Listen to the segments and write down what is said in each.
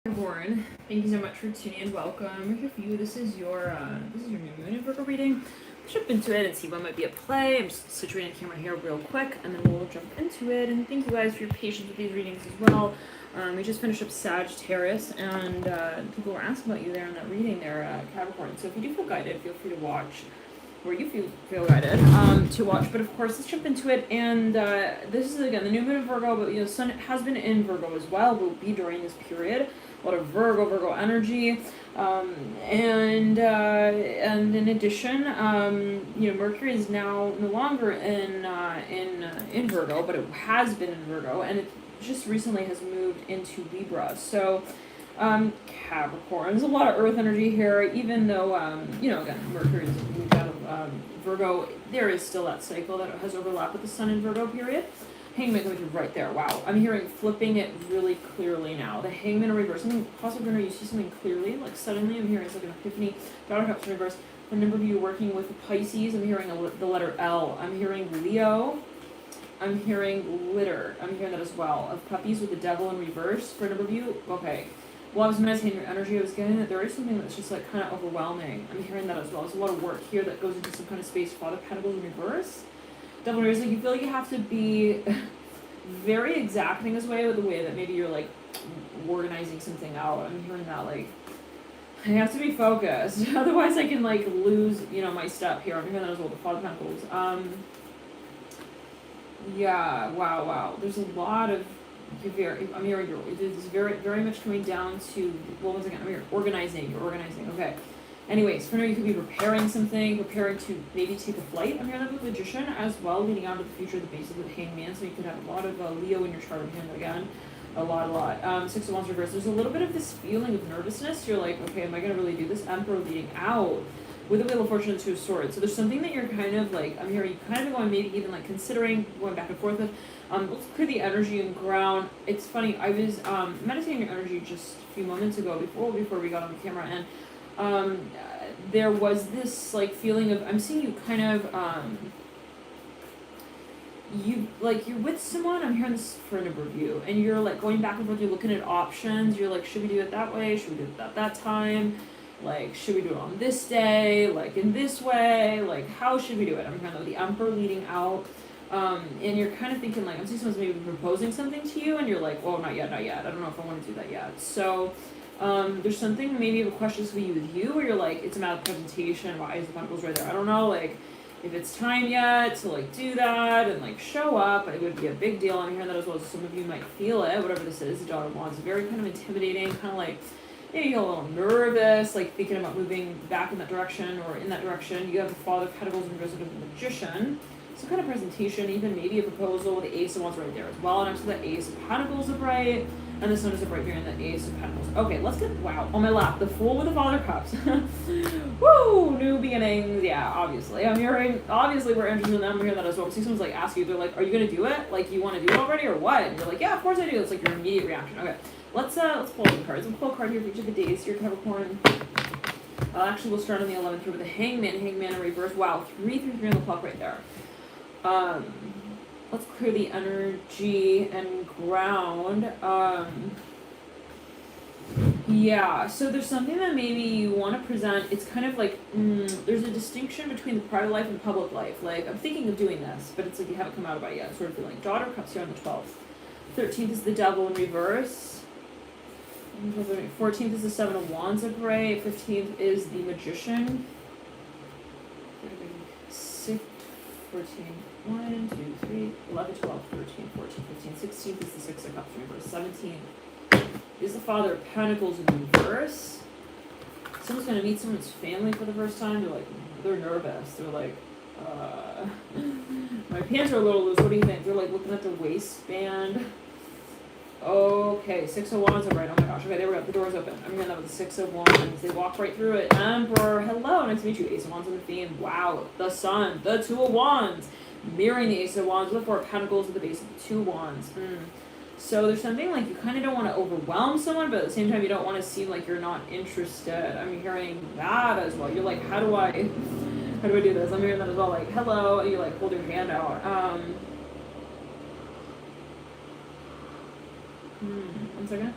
Capricorn, thank you so much for tuning in. Welcome. Here for you. This is your new moon in Virgo reading. Let's jump into it and see what might be at play. I'm just situating the camera here real quick, and then we'll jump into it. And thank you guys for your patience with these readings as well. We just finished up Sagittarius, and people were asking about you there in that reading there, Capricorn. So if you do feel guided, feel free to watch. Where you feel guided to watch, but of course let's jump into it. And this is again the new moon in Virgo, but Sun has been in Virgo as well, will be during this period. A lot of Virgo energy, and in addition, Mercury is now no longer in Virgo, but it has been in Virgo, and it just recently has moved into Libra. So Capricorn, there's a lot of Earth energy here, even though again Mercury is moved out of Virgo. There is still that cycle that has overlapped with the Sun in Virgo period. Hangman coming through right there. Wow. I'm hearing flipping it really clearly now. The Hangman in reverse. Something possibly going to you see something clearly. Like suddenly I'm hearing it's like an epiphany. Daughter Cups in reverse. A number of you working with Pisces. I'm hearing the letter L. I'm hearing Leo. I'm hearing litter. I'm hearing that as well. Of puppies with the devil in reverse. For a number of you. Okay. While I was meditating your energy, I was getting that there is something that's just like kind of overwhelming. I'm hearing that as well. There's a lot of work here that goes into some kind of space. Father Pentacles in reverse. Devil is like you feel like you have to be very exacting as way with the way that maybe you're like organizing something out. I'm hearing that like I have to be focused, otherwise I can like lose my step here. I'm hearing that as well. The Father Pentacles. Yeah. Wow. There's a lot of I'm hearing it's very much coming down to once again I'm here organizing. You're organizing. Okay. Anyways, for now you could be preparing something, preparing to maybe take a flight. I'm hearing that with Magician as well, leading out to the future, the basis with Hangman. So you could have a lot of Leo in your chart. I'm hearing that again. A lot. Six of Wands reverse. There's a little bit of this feeling of nervousness. You're like, okay, am I going to really do this? Emperor leading out with the Wheel of Fortune and Two of Swords. So there's something that you're kind of like, I'm hearing you kind of going, maybe even like considering going back and forth with. Let's clear the energy and ground. It's funny, I was meditating your energy just a few moments ago before we got on the camera, and there was this like feeling of I'm seeing you kind of you're with someone. I'm hearing this for a number of you, and you're like going back and forth. You're looking at options. You're like, should we do it that way? Should we do it that time? Like, should we do it on this day? Like in this way? Like how should we do it? I'm hearing that with the Emperor leading out. And you're kind of thinking like I'm seeing someone's maybe proposing something to you, and you're like, well, not yet. I don't know if I want to do that yet. So. There's something maybe of a question to be with you where you're like, it's a matter of presentation. Why is the Pentacles right there? I don't know, like, if it's time yet to, like, do that and, like, show up, it would be a big deal. I'm hearing that as well. Some of you might feel it, whatever this is. The Daughter of Wands is very kind of intimidating, kind of like, maybe a little nervous, like, thinking about moving back in that direction or in that direction. You have the Father of Pentacles and Resident of the Magician. Some kind of presentation, even maybe a proposal. The Ace of Wands right there as well. Next to the Ace of Pentacles upright. And the Sun is upright here in the Ace of Pentacles. Okay, let's get, wow, on my lap, the Fool with the Father of Cups. Woo, new beginnings. Yeah, obviously. I'm hearing, obviously we're interested in them. I'm hearing that as well. See someone's like asking you, they're like, are you going to do it? Like, you want to do it already or what? And you're like, yeah, of course I do. It's like your immediate reaction. Okay, let's pull some cards. We'll pull a card here for each of the days here, Capricorn. Actually, we'll start on the 11th here with the Hangman in reverse. Wow, 333 on the clock right there. Let's clear the energy and ground. Yeah, so there's something that maybe you want to present. It's kind of like, there's a distinction between the private life and public life. Like, I'm thinking of doing this, but it's like you haven't come out about it yet. Sort of feeling. Daughter of Cups here on the 12th. 13th is the Devil in reverse. 14th is the Seven of Wands upright. 15th is the Magician. 14, 1, 2, 3, 11, 12, 13, 14, 15, 16th is the Six of Cups in reverse. 17th is the Father of Pentacles in reverse. Someone's going to meet someone's family for the first time. They're nervous. They're like, my pants are a little loose. What do you think? They're like looking at the waistband. Okay, Six of Wands upright. Oh my gosh. Okay, there we go. The door's open. I'm hearing that with the Six of Wands. They walk right through it. Emperor, hello. Nice to meet you. Ace of Wands on the theme. Wow. The Sun. The Two of Wands. Mirroring the Ace of Wands with the Four of Pentacles at the base of the Two of Wands. So there's something like you kind of don't want to overwhelm someone, but at the same time you don't want to seem like you're not interested. I'm hearing that as well. You're like, how do I do this? I'm hearing that as well. Like, hello. And you like hold your hand out. One second.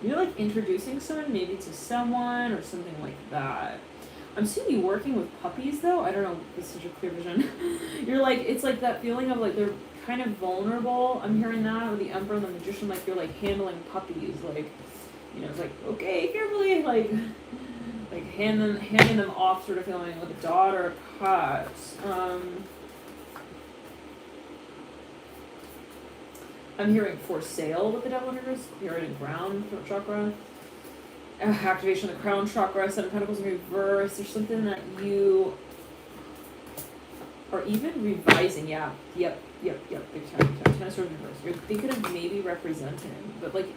You're like introducing someone maybe to someone or something like that. I'm seeing you working with puppies though. I don't know, it's such a clear vision. You're like, it's like that feeling of like they're kind of vulnerable. I'm hearing that with the Emperor and the Magician, like you're like handling puppies, like, you know, it's like, okay, carefully, like handing them off sort of feeling with the Daughter of Cups. I'm hearing for sale with the Devil in reverse, clearing and ground throat chakra. Activation of the crown chakra, Seven of Pentacles in reverse. There's something that you are even revising. Yeah, yep. Big time. Ten of Swords in reverse. You're thinking of maybe representing, but like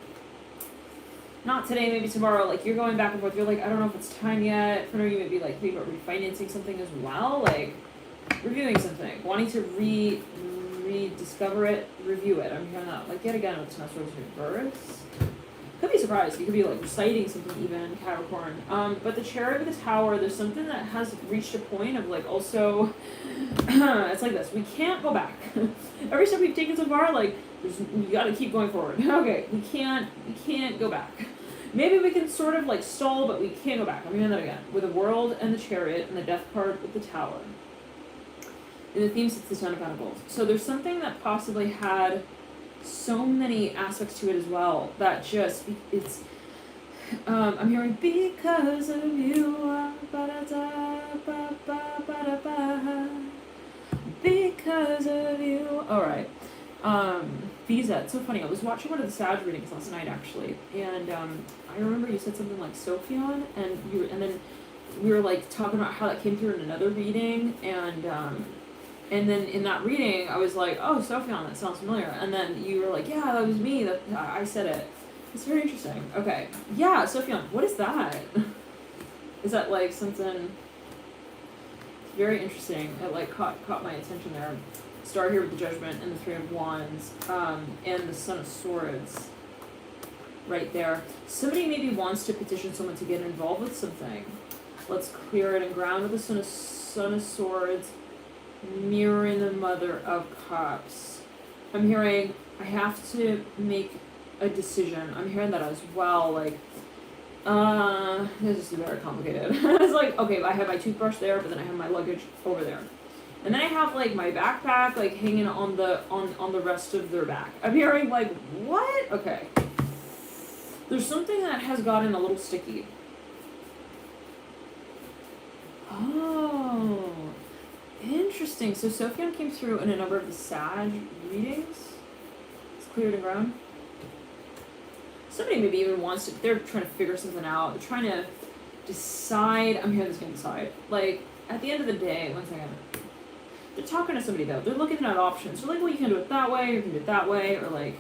not today, maybe tomorrow. Like you're going back and forth. You're like, I don't know if it's time yet. For you, maybe like thinking about refinancing something as well, like reviewing something, wanting to rediscover it, review it. I'm hearing that. Like yet again with Ten of Swords in reverse. Could be surprised. You could be like reciting something even, Capricorn. But the Chariot with the Tower, there's something that has reached a point of like also, it's like this. We can't go back. Every step we've taken so far, like you got to keep going forward. Okay, we can't go back. Maybe we can sort of like stall, but we can't go back. I'm hearing that again with the World and the Chariot and the Death card with the Tower. In the theme sits the Ten of Pentacles. So there's something that possibly had so many aspects to it as well that just it's I'm hearing because of you because of you. All right. Visa, it's so funny. I was watching one of the Sag readings last night actually, and I remember you said something like Sophion, and then we were like talking about how that came through in another reading, and then in that reading, I was like, oh, Sophion, that sounds familiar. And then you were like, yeah, that was me. That I said it. It's very interesting. Okay. Yeah, Sophion, what is that? Is that like something very interesting? It like caught my attention there. Start here with the Judgment and the Three of Wands, and the Son of Swords right there. Somebody maybe wants to petition someone to get involved with something. Let's clear it and ground with the Son of Swords. Mirroring the Mother of Cups. I'm hearing I have to make a decision. I'm hearing that as well. Like, this is very complicated. It's like, okay, I have my toothbrush there, but then I have my luggage over there, and then I have like my backpack like hanging on the rest of their back. I'm hearing like, what? Okay. There's something that has gotten a little sticky. Oh. Interesting. So Sophion came through in a number of the Sag readings. It's cleared and ground. Somebody maybe even wants to, they're trying to figure something out. They're trying to decide. I'm hearing this game decide. Like, at the end of the day, one second. They're talking to somebody though. They're looking at options. They're like, well, you can do it that way, or you can do it that way, or like,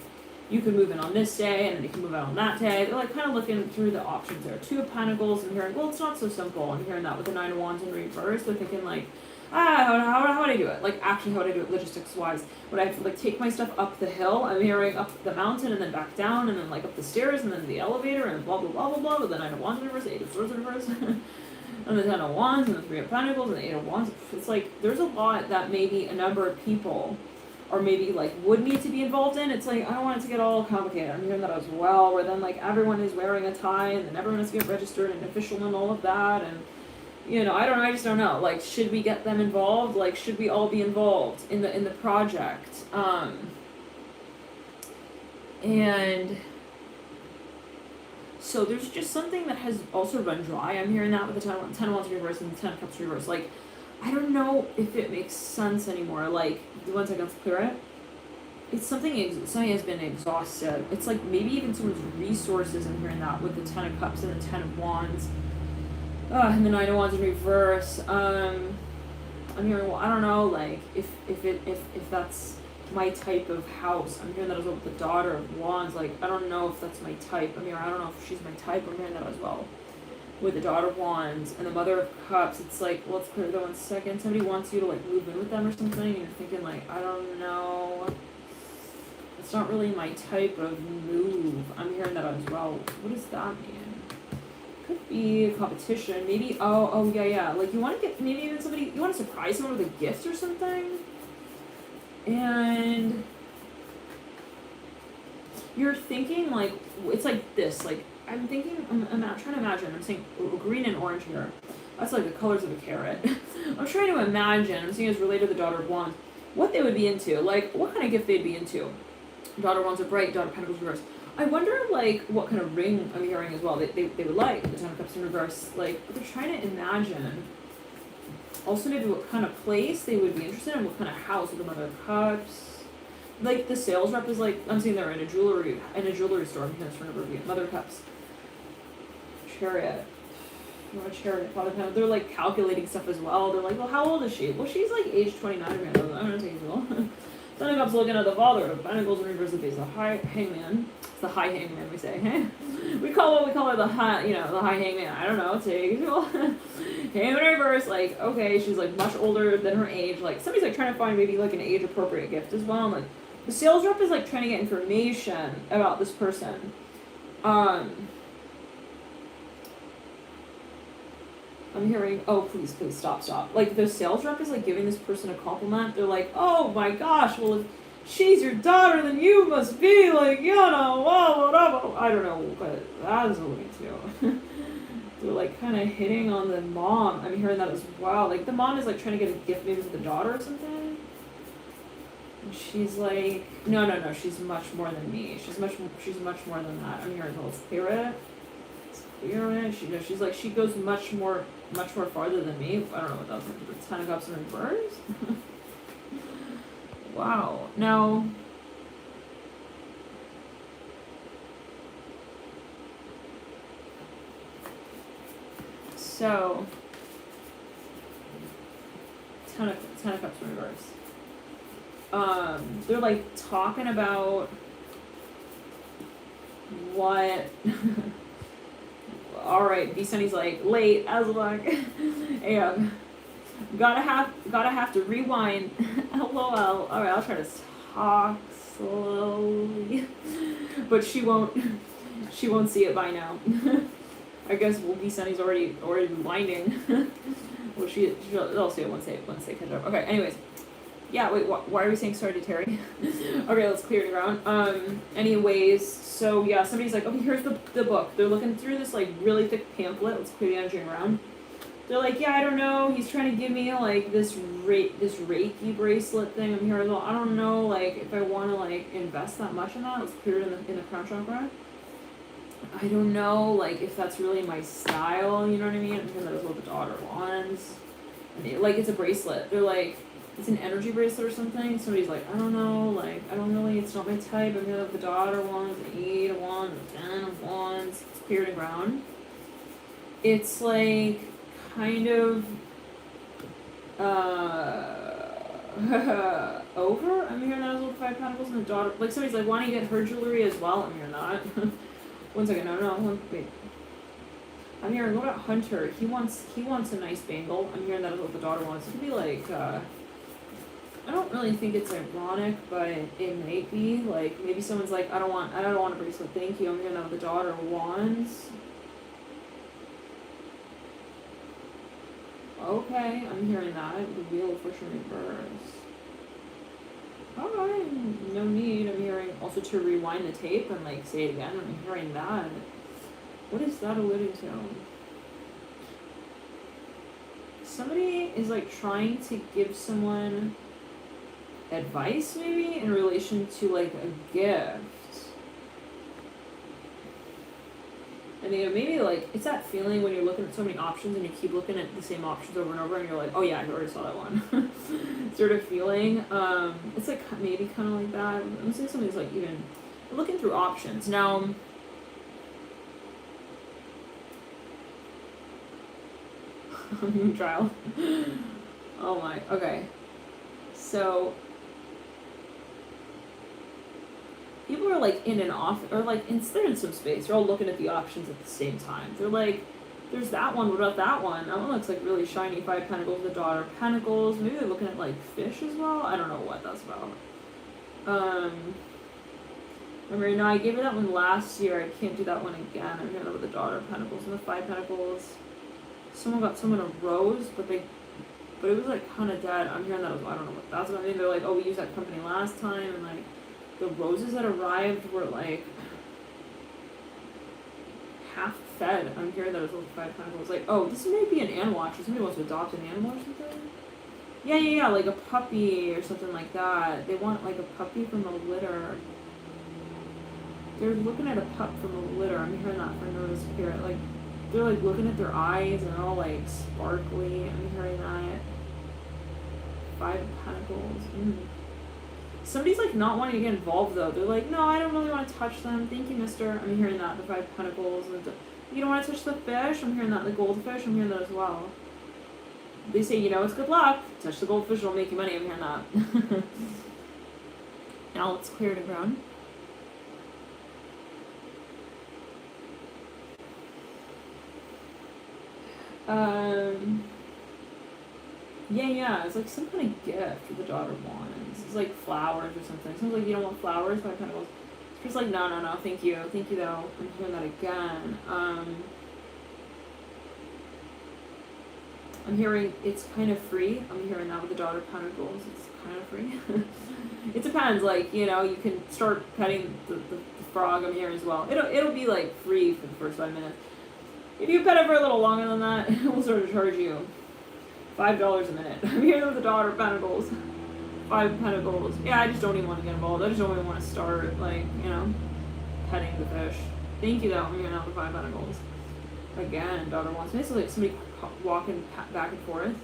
you can move in on this day, and then you can move out on that day. They're like kind of looking through the options there. Two of Pentacles, and hearing, well, it's not so simple. I'm hearing that with the Nine of Wands in reverse. They're thinking like, how would I do it? Like, actually, how would I do it logistics-wise? Would I have to, like, take my stuff up the hill? I'm hearing up the mountain and then back down and then, like, up the stairs and then the elevator and blah, blah, blah, blah, blah, with the Nine of Wands in reverse, the Eight of Swords in reverse, and the Ten of Wands and the Three of Pentacles and the Eight of Wands. It's like, there's a lot that maybe a number of people or maybe, like, would need to be involved in. It's like, I don't want it to get all complicated. I'm hearing that as well, where then, like, everyone is wearing a tie and then everyone has to get registered and official and all of that, and you know, I just don't know. Like, should we get them involved? Like, should we all be involved in the project? And so there's just something that has also run dry. I'm hearing that with the Ten of Wands reverse and the Ten of Cups reverse. Like, I don't know if it makes sense anymore. Like, one second, let's clear it. It's something has been exhausted. It's like maybe even someone's resources. I'm hearing that with the Ten of Cups and the Ten of Wands. And the Nine of Wands in reverse. I'm hearing, well, I don't know, like, if that's my type of house. I'm hearing that as well with the Daughter of Wands. Like, I don't know if that's my type. I mean, I don't know if she's my type. I'm hearing that as well with the Daughter of Wands and the Mother of Cups. It's like, well, let's clear that 1 second. Somebody wants you to, like, move in with them or something, and you're thinking, like, I don't know. It's not really my type of move. I'm hearing that as well. What does that mean? Could be a competition, maybe. Oh yeah. Like, you want to get, maybe even somebody, you want to surprise someone with a gift or something, and you're thinking like, it's like this, like, I'm thinking, I'm not trying to imagine, I'm saying green and orange here. That's like the colors of a carrot. I'm trying to imagine, I'm seeing as related to the Daughter of Wands, what they would be into, like, what kind of gift they'd be into. Daughter of Wands are bright, Daughter of Pentacles reverse. I wonder, like, what kind of ring I'm hearing as well they would like, the Ten of Cups in reverse, like, they're trying to imagine. Also maybe what kind of place they would be interested in, what kind of house with the Mother of Cups. Like, the sales rep is like, I'm seeing they're in a jewelry store, I'm hearing for a Mother of Cups. Chariot. A chariot, Father of Pentacles. They're like calculating stuff as well. They're like, well, how old is she? Well, she's like age 29. I'm gonna take it well. Ten of Cups looking at the Father of Pentacles in reverse of the high hangman. It's the high hangman, we say. We call her the high, the high hangman. I don't know. Take it well. Hangman in reverse, like, okay, she's like much older than her age. Like, somebody's like trying to find maybe like an age appropriate gift as well. Like, the sales rep is like trying to get information about this person. I'm hearing, oh, please, stop. Like, the sales rep is, like, giving this person a compliment. They're like, oh, my gosh, well, if she's your daughter, then you must be, like, whatever. I don't know, but that is a way, too. They're, like, kind of hitting on the mom. I'm hearing that as well. Like, the mom is, like, trying to get a gift maybe for the daughter or something. And she's like, no, she's much more than me. She's much more than that. I'm hearing the whole spirit. She's like, she goes much more farther than me. I don't know what that was. It's Ten of Cups in reverse. Wow. Now, so Ten of Cups in reverse. They're like talking about what. Alright, B Sunny's like, late, as like, and gotta have to rewind. LOL. Alright, I'll try to talk slowly. But she won't see it by now. I guess B Sunny's already rewinding. Well, they'll see it once they catch up. Okay, anyways. Yeah, wait, why are we saying sorry to Terry? Okay, let's clear the ground. Anyways, so yeah, somebody's like, okay, here's the book. They're looking through this, like, really thick pamphlet. Let's clear the energy around. They're like, yeah, I don't know. He's trying to give me, like, this Reiki bracelet thing. I'm here. I don't know, like, if I want to, like, invest that much in that. Let's clear it in the crown chakra. I don't know, like, if that's really my style, you know what I mean? Because that is what the Daughter wants. Like, it's a bracelet. They're like, it's an energy bracelet or something. Somebody's like, I don't know, like, I don't really, it's not my type. I'm gonna have the Daughter Wands, the 8 of Wands, the 10 of Wands, Spirit and Ground. It's like, kind of, over. I'm hearing that as well, 5 Pentacles and the Daughter. Like, somebody's like, why don't you get her jewelry as well? I'm hearing that. One second, no, wait. I'm hearing, what about Hunter? He wants a nice bangle. I'm hearing that is what the Daughter wants. It could be like, I don't really think it's ironic, but it might be. Like, maybe someone's like, I don't want a bracelet, thank you. I'm hearing that with the Daughter of Wands. Okay, I'm hearing that. The Wheel of Fortune reverse. Alright, no need. I'm hearing also to rewind the tape and, like, say it again. I'm hearing that. What is that alluding to? Somebody is, like, trying to give someone advice, maybe, in relation to, like, a gift. And maybe, like, it's that feeling when you're looking at so many options and you keep looking at the same options over and over and you're like, oh yeah, I already saw that one. Sort of feeling. It's, like, maybe kind of like that. I'm saying somebody's, like, even looking through options. Now, trial. Oh my, okay. So, people are, like, in an office, or, like, they're in some space. They're all looking at the options at the same time. They're like, there's that one, what about that one? That one looks, like, really shiny. 5 Pentacles, the Daughter of Pentacles. Maybe they're looking at, like, fish as well? I don't know what that's about. Remember, no, I gave her that one last year. I can't do that one again. I'm gonna with the Daughter of Pentacles and the 5 Pentacles. Someone got someone a rose, but it was, like, kind of dead. I'm hearing that, I don't know what that's about. Maybe they're like, oh, we used that company last time, and, like, the roses that arrived were like half fed. I'm hearing that it's like 5 pentacles. Like, oh, this may be an animal actually. Somebody wants to adopt an animal or something. Yeah, like a puppy or something like that. They want like a puppy from a litter. They're looking at a pup from a litter. I'm hearing that for Notice Spirit. Like, they're like looking at their eyes and they're all like sparkly. I'm hearing that. 5 Pentacles. Somebody's like not wanting to get involved though. They're like, no, I don't really want to touch them. Thank you, mister. I'm hearing that. The 5 Pentacles. You don't want to touch the fish? I'm hearing that. The goldfish. I'm hearing that as well. They say, you know, it's good luck. Touch the goldfish, it'll make you money. I'm hearing that. Now let's clear the ground. Yeah, it's like some kind of gift for the Daughter of Wands. It's like flowers or something. Sounds like you don't want flowers, 5 Pentacles. It's just like, no, thank you though. I'm hearing that again. I'm hearing it's kind of free. I'm hearing that with the Daughter of Pentacles. It's kind of free. It depends. Like, you know, you can start petting the frog. I'm hearing as well. It'll be like free for the first 5 minutes. If you pet it for a little longer than that, we'll sort of charge you $5 a minute. I'm hearing with the Daughter of Pentacles. 5 Pentacles. Yeah, I just don't even want to get involved. I just don't even want to start, like, you know, petting the fish. Thank you though. I'm hearing out the 5 Pentacles. Again, Daughter wants me. So like somebody walking back and forth.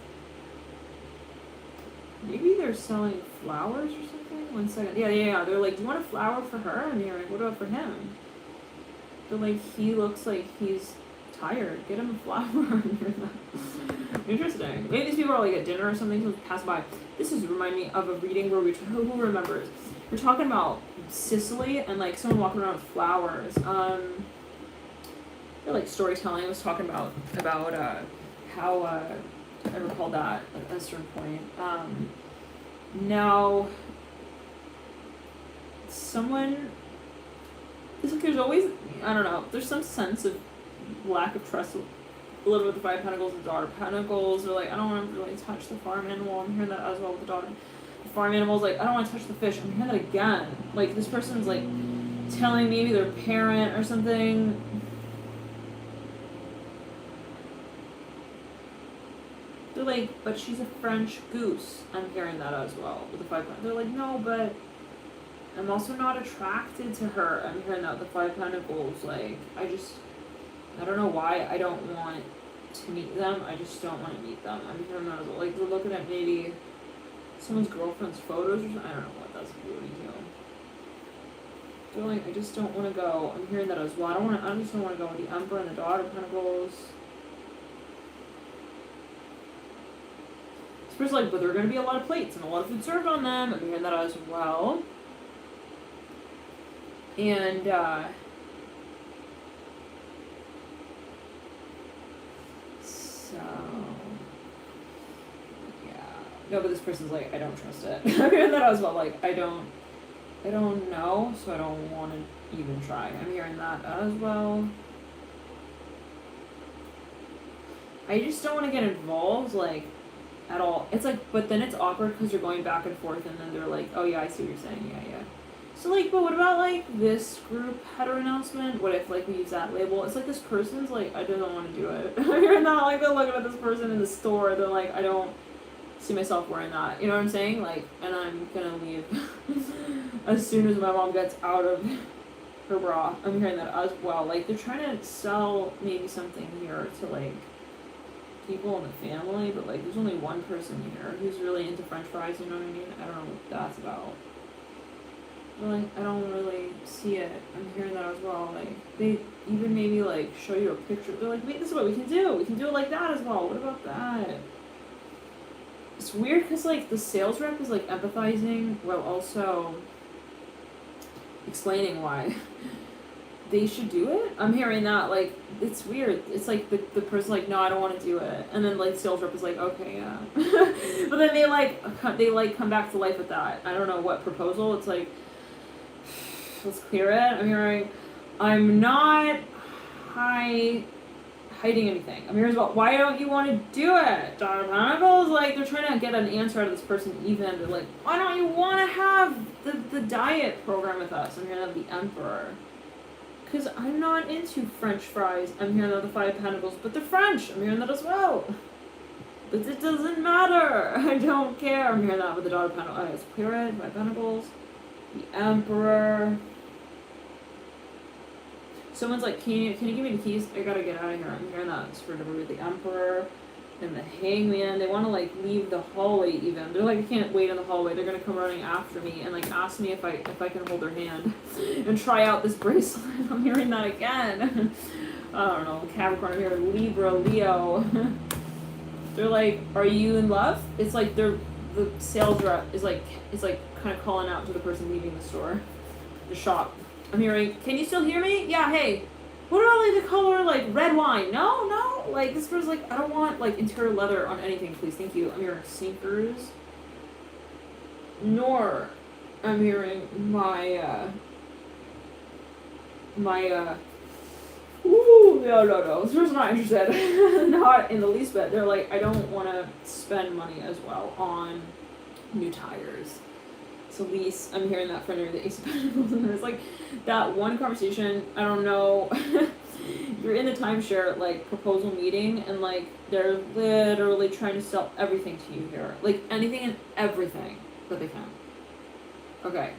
Maybe they're selling flowers or something. 1 second. Yeah. They're like, do you want a flower for her? And you're like, what about for him? They're like, he looks like he's tired. Get him a flower. Interesting. Maybe these people are like at dinner or something. So pass by. This is remind me of a reading where who remembers? We're talking about Sicily and like someone walking around with flowers. Like storytelling. I was talking about how I recall that at a certain point. Now someone it's like there's always I don't know, there's some sense of lack of trust a little bit with the 5 Pentacles and Daughter of Pentacles. They're like, I don't want to really touch the farm animal. I'm hearing that as well with the Daughter. The farm animal's like, I don't want to touch the fish. I'm hearing that again. Like this person's like telling maybe their parent or something. They're like, but she's a French goose. I'm hearing that as well with the 5 Pentacles. They're like, no, but I'm also not attracted to her. I'm hearing that with the 5 Pentacles. Like, I don't know why I don't want to meet them. I just don't want to meet them. I'm hearing that as well. Like, they're looking at maybe someone's girlfriend's photos or something. I don't know what that's doing to. They're like, I just don't want to go. I'm hearing that as well. I just don't want to go with the Emperor and the Daughter of Pentacles. This person's like, but there are going to be a lot of plates and a lot of food served on them. I'm hearing that as well. And, so, yeah. No, but this person's like, I don't trust it. I'm hearing that as well. Like, I don't know, so I don't want to even try. I'm hearing that as well. I just don't want to get involved, like, at all. It's like, but then it's awkward because you're going back and forth and then they're like, oh yeah, I see what you're saying, yeah. So like, but what about like this group header announcement? What if like we use that label? It's like this person's like, I don't want to do it. You're not like, they're looking at this person in the store, they're like, I don't see myself wearing that. You know what I'm saying? Like, and I'm gonna leave as soon as my mom gets out of her bra. I'm hearing that as well. Like, they're trying to sell maybe something here to like people in the family, but like there's only one person here who's really into French fries, you know what I mean? I don't know what that's about. But like, I don't really see it. I'm hearing that as well. Like, they even maybe like show you a picture. They're like, wait, this is what we can do. We can do it like that as well. What about that? It's weird because like the sales rep is like empathizing while also explaining why they should do it. I'm hearing that, like, it's weird. It's like the person's like, no, I don't want to do it. And then like sales rep is like, okay, yeah. But then they come back to life with that. I don't know what proposal. It's like, let's clear it. I'm hearing, I'm not high hiding anything. I'm hearing about why don't you want to do it? Pentacles, like they're trying to get an answer out of this person. Even they're like, why don't you want to have the diet program with us? I'm hearing the Emperor. Because I'm not into French fries. I'm hearing the Five of Pentacles, but they're French. I'm hearing that as well. But it doesn't matter. I don't care. I'm hearing that with the Daughter of Pentacles. Let's clear it. Five Pentacles. The Emperor. Someone's like, can you give me the keys? I gotta get out of here. I'm hearing that. It's for the Emperor and the Hangman. They want to like leave the hallway even. They're like, I can't wait in the hallway. They're gonna come running after me and like ask me if I can hold their hand and try out this bracelet. I'm hearing that again. I don't know. Capricorn. I'm hearing Libra, Leo. They're like, are you in love? It's like the sales rep is like kind of calling out to the person leaving the store, the shop. I'm hearing, can you still hear me? Yeah, hey. What about like the color like red wine? No. Like this person's like, I don't want like interior leather on anything, please. Thank you. I'm hearing sinkers. Nor I'm hearing my no. This person's not interested. Not in the least bit. They're like, I don't want to spend money as well on new tires. So lease, I'm hearing that for the Ace of Pentacles, and there's like that one conversation, I don't know, you're in the timeshare like proposal meeting and like they're literally trying to sell everything to you here. Like anything and everything that they can. Okay.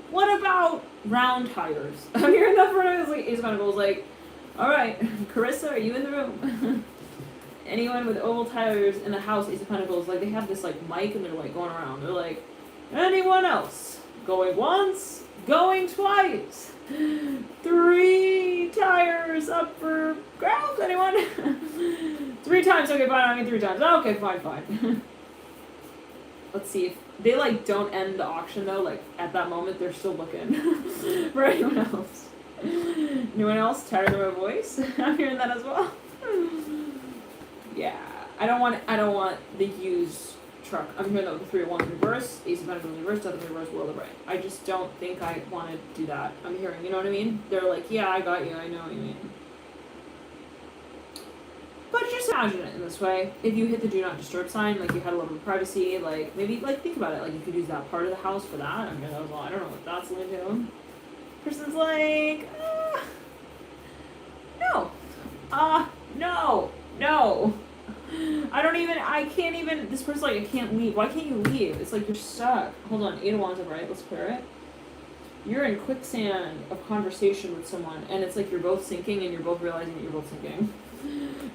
What about round tires? I'm hearing that for like Ace of Pentacles, like, alright, Carissa, are you in the room? Anyone with oval tires in the house, Ace of Pentacles, like they have this like mic and they're like going around. They're like, anyone else? Going once? Going twice? 3 tires up for grabs? Anyone? 3 times. Okay, fine. I mean 3 times. Okay, fine. Let's see if they like don't end the auction though. Like at that moment, they're still looking for anyone else. Anyone else tired of my voice? I'm hearing that as well. Yeah, I don't want the used truck. I'm hearing that with the 3 of Wands reverse, Ace of Pentacles reverse, Death of reverse, World of Right. I just don't think I want to do that. I'm hearing, you know what I mean? They're like, yeah, I got you. I know what you mean. But just imagine it in this way. If you hit the do not disturb sign, like you had a little bit of privacy, like maybe like think about it. Like you could use that part of the house for that. I mean, that was all. I don't know what that's going to do. Person's like, no. I can't even, this person's like, I can't leave. Why can't you leave? It's like you're stuck. Hold on, 8 of Wands up, right? Let's clear it. You're in quicksand of conversation with someone, and it's like you're both sinking, and you're both realizing that you're both sinking.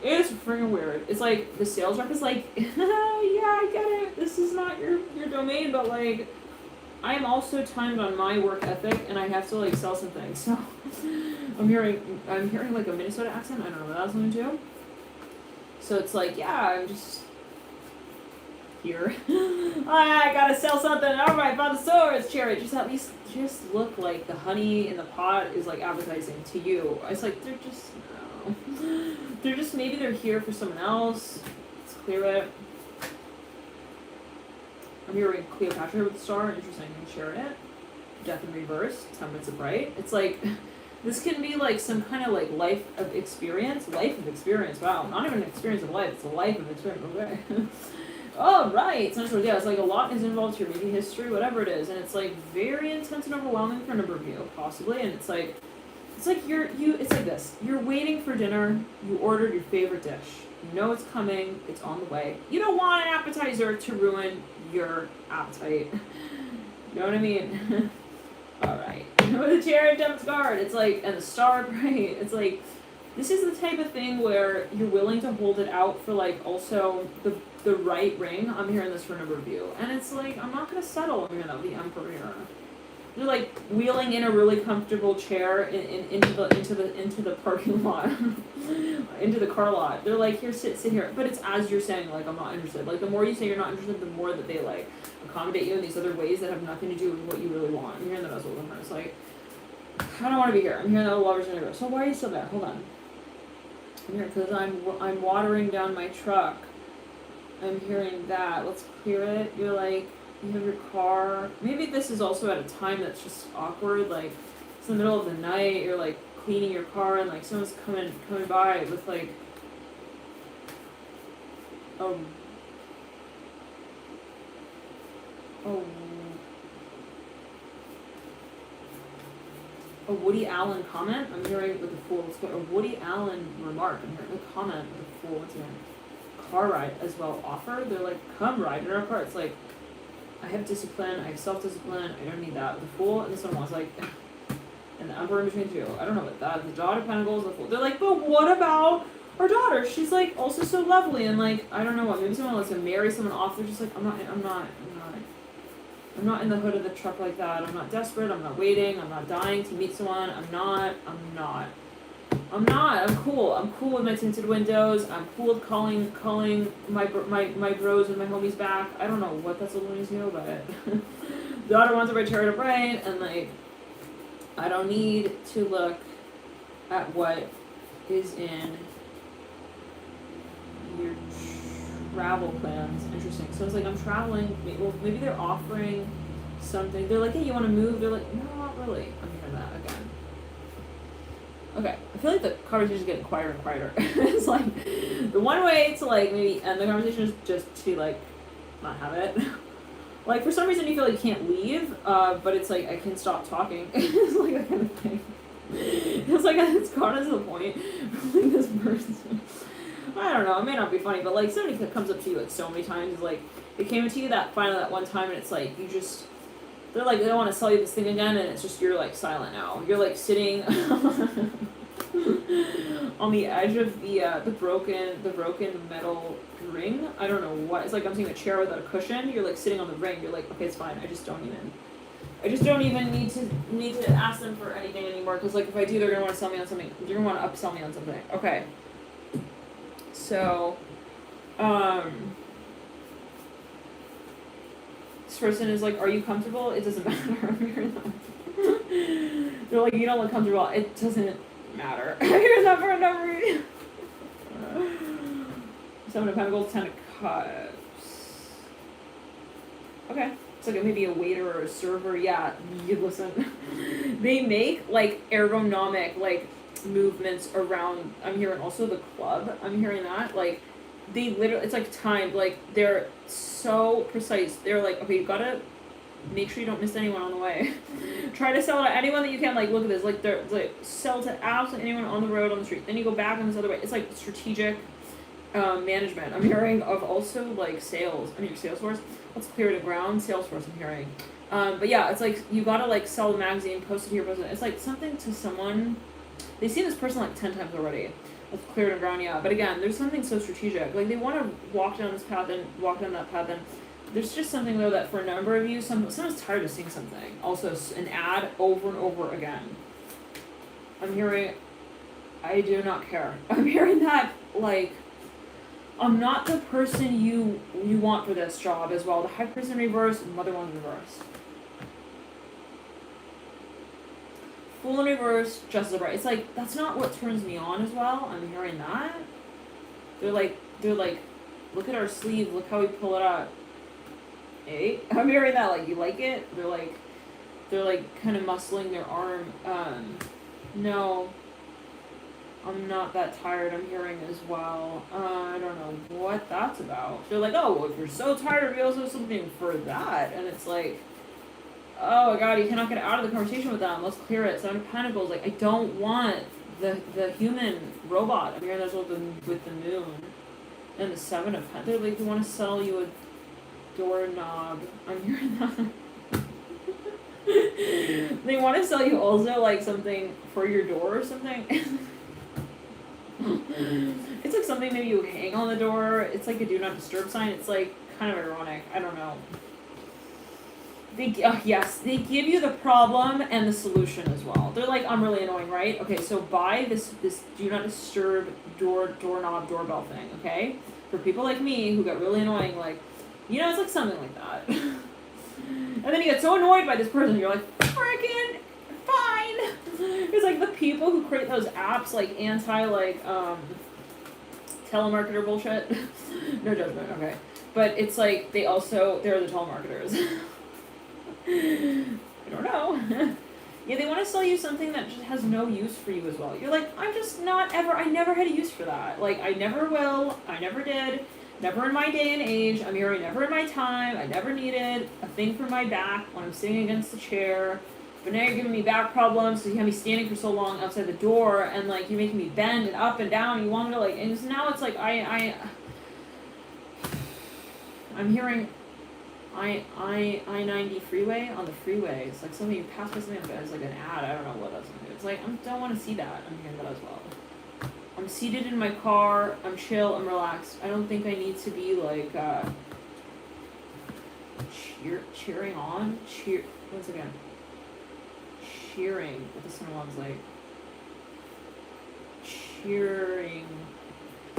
It's freaking weird. It's like, the sales rep is like, yeah, I get it. This is not your domain, but like, I am also timed on my work ethic, and I have to like sell some things, so. I'm hearing like a Minnesota accent. I don't know what that's going to do. So it's like, yeah, I'm just here. I gotta sell something. All right, found the swords, Chariot. Just look like the honey in the pot is like advertising to you. It's like maybe they're here for someone else. Let's clear it. I'm hearing Cleopatra with the star. Interesting. Chariot. Death in reverse. Temperance of right. It's like. This can be like some kind of like life of experience. Wow, not even an experience of life. It's a life of experience. Okay. Oh, right. It's like a lot is involved here. Maybe history, whatever it is. And it's like very intense and overwhelming for a number of you, possibly. And it's like it's like this. You're waiting for dinner. You ordered your favorite dish. You know it's coming. It's on the way. You don't want an appetizer to ruin your appetite. You know what I mean? All right. With the Chariot jumps guard, it's like, and the star, right? It's like, this is the type of thing where you're willing to hold it out for like also the right ring. I'm hearing this for a number of you, and it's like I'm not gonna settle. I'm hearing that with the Emperor here. They're like wheeling in a really comfortable chair into the parking lot, into the car lot. They're like, here, sit here. But it's as you're saying, like, I'm not interested. Like the more you say you're not interested, the more that they like accommodate you in these other ways that have nothing to do with what you really want. I'm hearing that as well. It's like, I don't want to be here. I'm hearing that the Lover's gonna go. So why are you still there? Hold on. I'm here because I'm watering down my truck. I'm hearing that. Let's clear it. You're like, you have your car. Maybe this is also at a time that's just awkward. Like, it's the middle of the night. You're like cleaning your car and like someone's coming by with like a Woody Allen comment. I'm hearing with a fool. A Woody Allen remark. I'm hearing a comment with a fool. What's again? Car ride as well offer. They're like, come ride in our car. It's like, I have discipline. I have self-discipline. I don't need that. The fool and this one was like, and the emperor in between two. I don't know what that. The daughter of pentacles. The fool. They're like, but what about our daughter? She's like also so lovely and like I don't know what. Maybe someone wants to marry someone off. They're just like, I'm not in the hood of the truck like that. I'm not desperate. I'm not waiting. I'm not dying to meet someone. I'm cool. I'm cool with my tinted windows. I'm cool with calling my bros and my homies back. I don't know what that's alluding to, but daughter wants a right chariot upright, and like I don't need to look at what is in your travel plans. Interesting. So it's like I'm traveling. Well, maybe they're offering something. They're like, hey, you want to move? They're like, no, not really. I'm hearing that again. Okay, I feel like the conversation is getting quieter and quieter. It's like the one way to like maybe end the conversation is just to like not have it. Like for some reason you feel like you can't leave, but it's like I can stop talking. It's like that kind of thing. It's like it's gone to the point. Like this person. I don't know, it may not be funny, but like somebody that comes up to you like so many times is like they came to you that one time and it's like you just they're like they don't want to sell you this thing again and it's just you're like silent now. You're like sitting on the edge of the broken metal ring. I don't know what it's like. I'm seeing a chair without a cushion. You're like sitting on the ring. You're like, okay, it's fine. I just don't even need to ask them for anything anymore because like if I do, they're gonna want to sell me on something. They're gonna want to upsell me on something. Okay. So, this person is like, are you comfortable? It doesn't matter. They're like, you don't look comfortable. It doesn't matter. I hear that for a number. Seven of Pentacles, Ten of Cups. Okay. It's like maybe a waiter or a server. Yeah, you listen. They make like ergonomic, like, movements around. I'm hearing also the club. I'm hearing that like they literally it's like timed, like they're so precise. They're like, okay, you gotta make sure you don't miss anyone on the way. Try to sell to anyone that you can. Like look at this, like they're like sell to absolutely anyone on the road, on the street, then you go back on this other way. It's like strategic management. I'm hearing of also like sales. I mean your Salesforce, let's clear the ground. Salesforce I'm hearing, but yeah, it's like you gotta like sell the magazine, post it here, post it. It's like something to someone. They've seen this person like 10 times already. Let's clear the ground, yeah. But again, there's something so strategic. Like they want to walk down this path and walk down that path. And there's just something though that for a number of you, someone's tired of seeing something. Also, an ad over and over again. I'm hearing, I do not care. I'm hearing that like, I'm not the person you want for this job as well. The High Priest in reverse, Mother One in reverse. Fool in reverse, Justice upright. It's like, that's not what turns me on as well. I'm hearing that. They're like, look at our sleeve, look how we pull it up. Hey, I'm hearing that, like, you like it? They're like kind of muscling their arm. No, I'm not that tired, I'm hearing as well. I don't know what that's about. They're like, oh, well, if you're so tired, we also have something for that. And it's like, oh my god, you cannot get out of the conversation with them. Let's clear it. Seven of Pentacles. Like, I don't want the human robot. I'm hearing that's with the moon. And the Seven of Pentacles. They're like, they want to sell you a doorknob. I'm hearing that. They want to sell you also, like, something for your door or something. It's like something maybe you hang on the door. It's like a do not disturb sign. It's like kind of ironic. I don't know. Yes, they give you the problem and the solution as well. They're like, I'm really annoying, right? Okay, so buy this do not disturb doorknob doorbell thing, okay? For people like me who get really annoying, like, you know, it's like something like that. And then you get so annoyed by this person, you're like, freaking fine. It's like the people who create those apps, like anti, like, telemarketer bullshit. No judgment, okay. But it's like, they're the telemarketers. I don't know. Yeah, they want to sell you something that just has no use for you as well. You're like, I never had a use for that. Like, I never will, I never did, never in my day and age, I'm hearing never in my time, I never needed a thing for my back when I'm sitting against the chair. But now you're giving me back problems, so you have me standing for so long outside the door, and like, you're making me bend and up and down, and you want me to like, and so now it's like, I'm hearing I-90 freeway on the freeway. It's like something you pass by something, it's like an ad. I don't know what that's gonna do. It's like, I don't want to see that. I'm hearing that as well. I'm seated in my car. I'm chill. I'm relaxed. I don't think I need to be like cheering on. Once again. Cheering. What the Sun of Wands like. Cheering.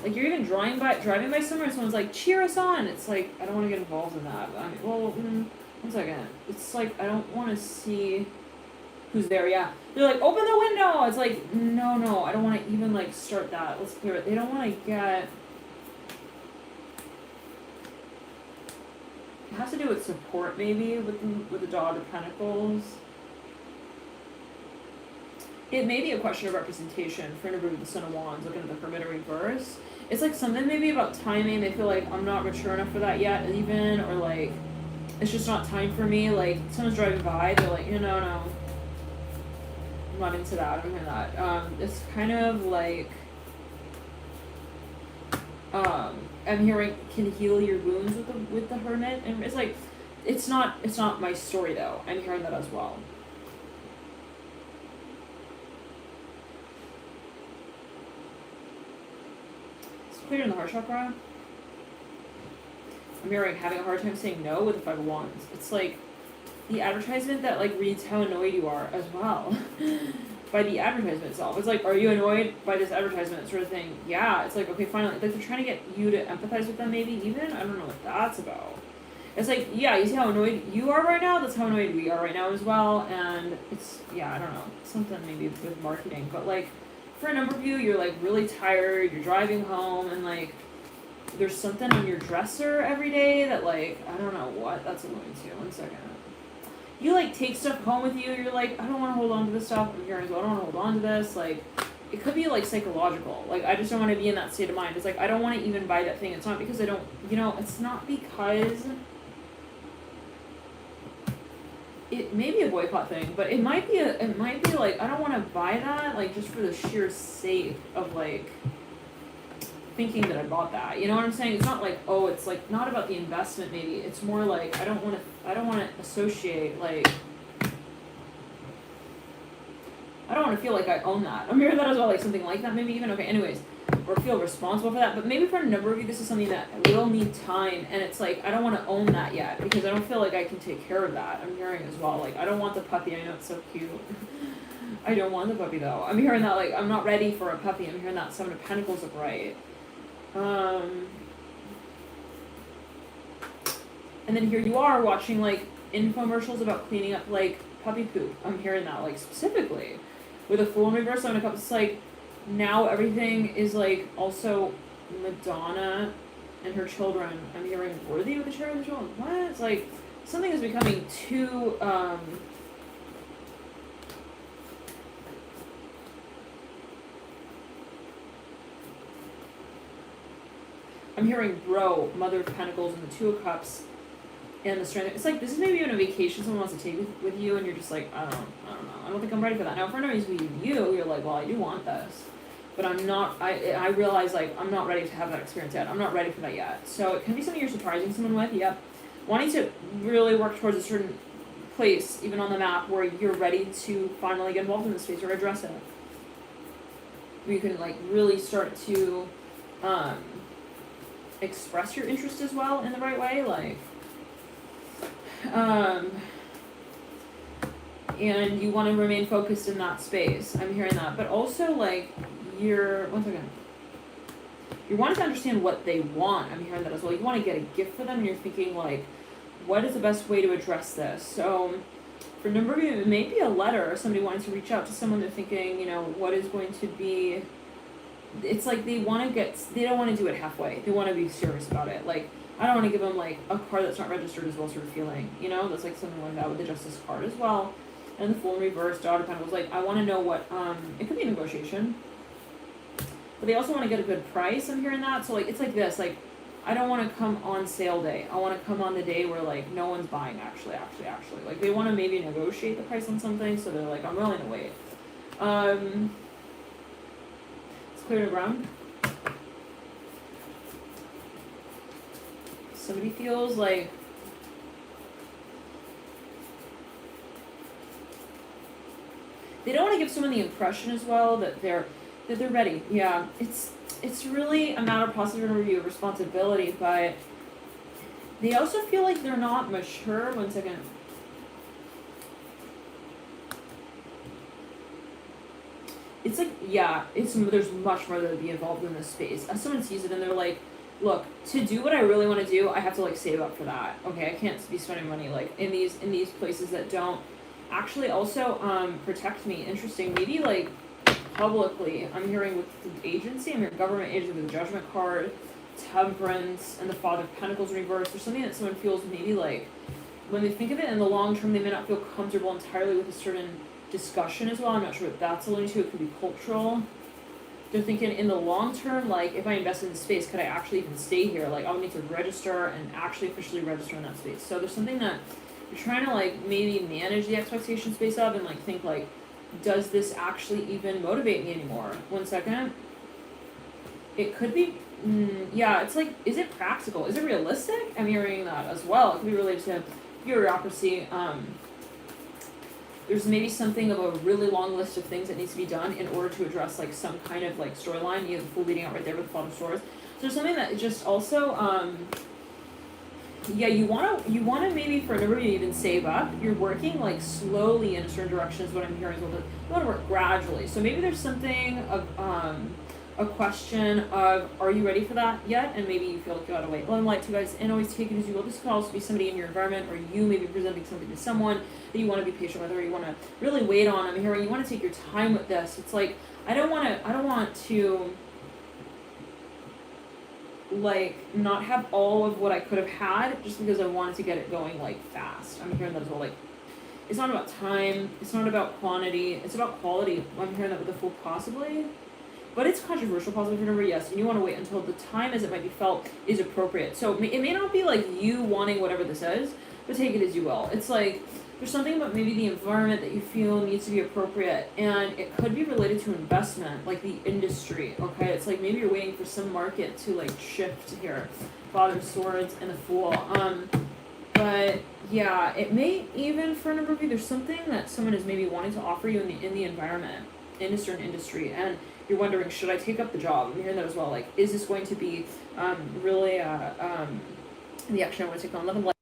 Like, you're even driving by somewhere and someone's like, cheer us on. It's like, I don't want to get involved in that. I mean, well, 1 second. It's like, I don't want to see who's there. Yeah. They're like, open the window. It's like, no, I don't want to even like start that. Let's clear it. They don't want to get. It has to do with support maybe with the Dog of Pentacles. It may be a question of representation for anybody with the Sun of Wands looking at the Hermit in reverse. It's like something maybe about timing. They feel like I'm not mature enough for that yet, even, or like it's just not time for me. Like someone's driving by, they're like, no, I'm not into that. I'm into that. It's kind of like I'm hearing can heal your wounds with the Hermit, and it's like it's not my story though. I'm hearing that as well. Clear in the heart chakra. I'm hearing having a hard time saying no with the 5 of Wands. It's like the advertisement that like reads how annoyed you are as well by the advertisement itself. It's like, are you annoyed by this advertisement sort of thing? Yeah. It's like, okay, finally, like they're trying to get you to empathize with them maybe even. I don't know what that's about. It's like, yeah, you see how annoyed you are right now? That's how annoyed we are right now as well. And it's, yeah, I don't know. Something maybe with marketing, but like, for a number of you, you're like really tired, you're driving home, and like there's something on your dresser every day that like, I don't know what, that's annoying too. 1 second. You like take stuff home with you, you're like, I don't want to hold on to this stuff, I'm hearing, so I don't want to hold on to this, like, it could be like psychological, like I just don't want to be in that state of mind. It's like, I don't want to even buy that thing. It's not because I don't, it's not because it may be a boycott thing, but it might be like, I don't want to buy that, like, just for the sheer sake of, like, thinking that I bought that, you know what I'm saying? It's not like, oh, it's, like, not about the investment, maybe, it's more like, I don't want to associate, like, I don't want to feel like I own that. I'm hearing that as well, like, something like that, maybe even, okay, anyways, or feel responsible for that, but maybe for a number of you, this is something that will need time, and it's like, I don't want to own that yet, because I don't feel like I can take care of that. I'm hearing as well, like, I don't want the puppy, I know it's so cute. I don't want the puppy, though. I'm hearing that, like, I'm not ready for a puppy. I'm hearing that 7 of Pentacles look right. And then here you are watching, like, infomercials about cleaning up, like, puppy poop. I'm hearing that, like, specifically. With a Fool in reverse, 7 of Cups, it's like, now everything is like also Madonna and her children. I'm hearing worthy with the Chariot of the Children. What? It's like something is becoming too I'm hearing bro, Mother of Pentacles, and the 2 of Cups, and the Strength. It's like this is maybe even a vacation someone wants to take with you, and you're just like, I don't know. I don't think I'm ready for that. Now, for any reason you're like, well, I do want this. But I'm not, I realize, like, I'm not ready to have that experience yet. I'm not ready for that yet. So it can be something you're surprising someone with, yep. Wanting to really work towards a certain place, even on the map, where you're ready to finally get involved in the space or address it. Where you can, like, really start to express your interest as well in the right way, like, and you want to remain focused in that space. I'm hearing that. But also, like, you're wanting to understand what they want. I'm hearing that as well. You want to get a gift for them, and you're thinking, like, what is the best way to address this? So for a number of you, it may be a letter, or somebody wanting to reach out to someone. They're thinking, what is going to be, it's like they don't want to do it halfway. They want to be serious about it. Like, I don't want to give them, like, a card that's not registered as well, sort of feeling, that's like something like that with the Justice card as well. And the Fool in reverse, Daughter of Pentacles, like, I want to know what, it could be a negotiation. But they also want to get a good price, I'm hearing that. So, like, it's like this, like, I don't want to come on sale day. I want to come on the day where, like, no one's buying, actually. Like, they want to maybe negotiate the price on something, so they're like, I'm willing to wait. It's clear to ground. Somebody feels like they don't want to give someone the impression as well that they're ready. Yeah, it's really a matter of positive review of responsibility, but they also feel like they're not mature. One second. It's like, yeah, there's much more that would be involved in this space. As someone sees it and they're like, look, to do what I really want to do, I have to like save up for that. Okay, I can't be spending money like in these places that don't actually also protect me. Interesting. Maybe like publicly, I'm hearing with the agency, I'm hearing government agency with the Judgment card, Temperance, and the Father of Pentacles reverse. There's something that someone feels maybe like when they think of it in the long term, they may not feel comfortable entirely with a certain discussion as well. I'm not sure what that's alluding to. It could be cultural. They're thinking in the long term, like, if I invest in the space, could I actually even stay here? Like, I'll need to register and actually officially register in that space. So there's something that you're trying to, like, maybe manage the expectation space of and, like, think, like, does this actually even motivate me anymore? One second. It could be, yeah, it's like, is it practical? Is it realistic? I'm hearing that as well. It could be related to bureaucracy. There's maybe something of a really long list of things that needs to be done in order to address like some kind of like storyline. You have the Fool leading out right there with the Father of Swords. So there's something that just also, yeah, you wanna maybe for a number of you even save up. You're working like slowly in a certain direction is what I'm hearing as well. But you want to work gradually. So maybe there's something of a question of, are you ready for that yet? And maybe you feel like you gotta wait. Love and light to you guys, and always take it as you will. This could also be somebody in your environment, or you may be presenting something to someone that you want to be patient with, or you want to really wait on. I'm hearing you want to take your time with this. It's like I don't want to like not have all of what I could have had just because I wanted to get it going like fast. I'm hearing that as well. Like, it's not about time. It's not about quantity. It's about quality. I'm hearing that with the Fool possibly. But it's controversial, possibly for number, yes, and you want to wait until the time as it might be felt is appropriate. So it may not be like you wanting whatever this is, but take it as you will. It's like there's something about maybe the environment that you feel needs to be appropriate, and it could be related to investment, like the industry, okay? It's like maybe you're waiting for some market to like shift here. Father of Swords and the Fool. But yeah, it may even for a number of you, there's something that someone is maybe wanting to offer you in the environment, in a certain industry, and you're wondering, should I take up the job? I'm hearing that as well. Like, is this going to be really the action I want to take on? Love and light.